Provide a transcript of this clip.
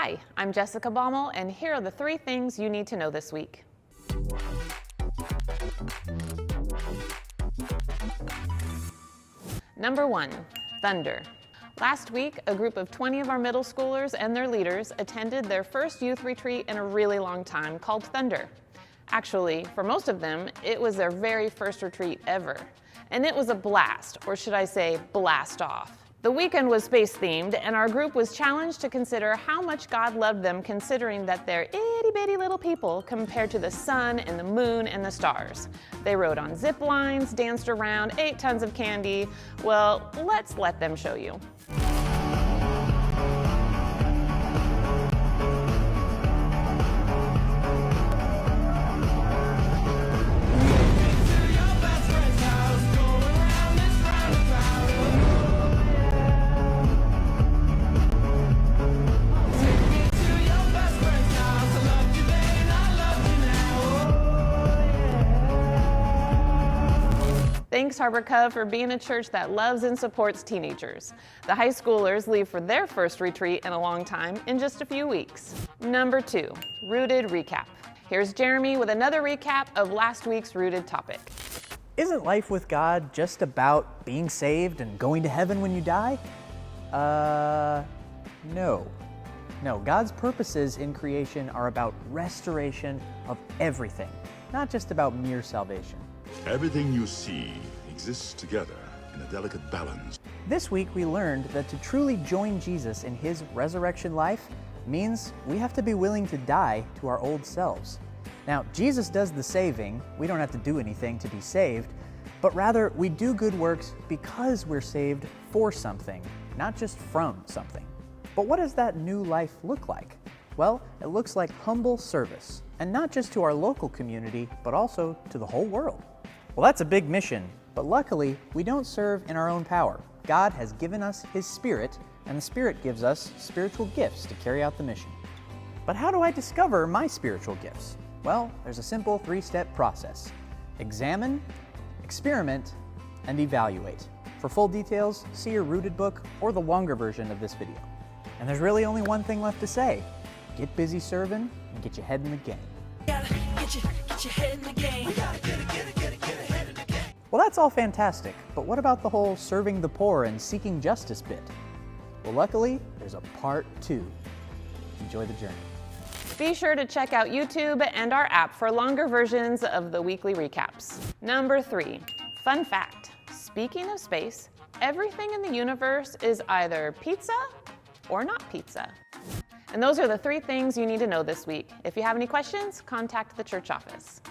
Hi, I'm Jessica Baumel, and here are the 3 things you need to know this week. Number 1, Thunder. Last week, a group of 20 of our middle schoolers and their leaders attended their first youth retreat in a really long time called Thunder. Actually, for most of them, it was their very first retreat ever. And it was a blast, or should I say, blast off. The weekend was space-themed, and our group was challenged to consider how much God loved them, considering that they're itty-bitty little people compared to the sun and the moon and the stars. They rode on zip lines, danced around, ate tons of candy. Well, let's let them show you. Thanks, Harbor Cove, for being a church that loves and supports teenagers. The high schoolers leave for their first retreat in a long time in just a few weeks. Number 2, Rooted Recap. Here's Jeremy with another recap of last week's Rooted topic. Isn't life with God just about being saved and going to heaven when you die? No. No, God's purposes in creation are about restoration of everything, not just about mere salvation. Everything you see exists together in a delicate balance. This week we learned that to truly join Jesus in his resurrection life means we have to be willing to die to our old selves. Now, Jesus does the saving. We don't have to do anything to be saved, but rather we do good works because we're saved for something, not just from something. But what does that new life look like? Well, it looks like humble service, and not just to our local community, but also to the whole world. Well, that's a big mission, but luckily, we don't serve in our own power. God has given us his Spirit, and the Spirit gives us spiritual gifts to carry out the mission. But how do I discover my spiritual gifts? Well, there's a simple 3-step process. Examine, experiment, and evaluate. For full details, see your Rooted book or the longer version of this video. And there's really only one thing left to say. Get busy serving and get your head in the game. Get your head in the game. We gotta get ahead in the game. Well, that's all fantastic, but what about the whole serving the poor and seeking justice bit? Well, luckily, there's a part 2. Enjoy the journey. Be sure to check out YouTube and our app for longer versions of the weekly recaps. Number 3, fun fact. Speaking of space, everything in the universe is either pizza or not pizza. And those are the 3 things you need to know this week. If you have any questions, contact the church office.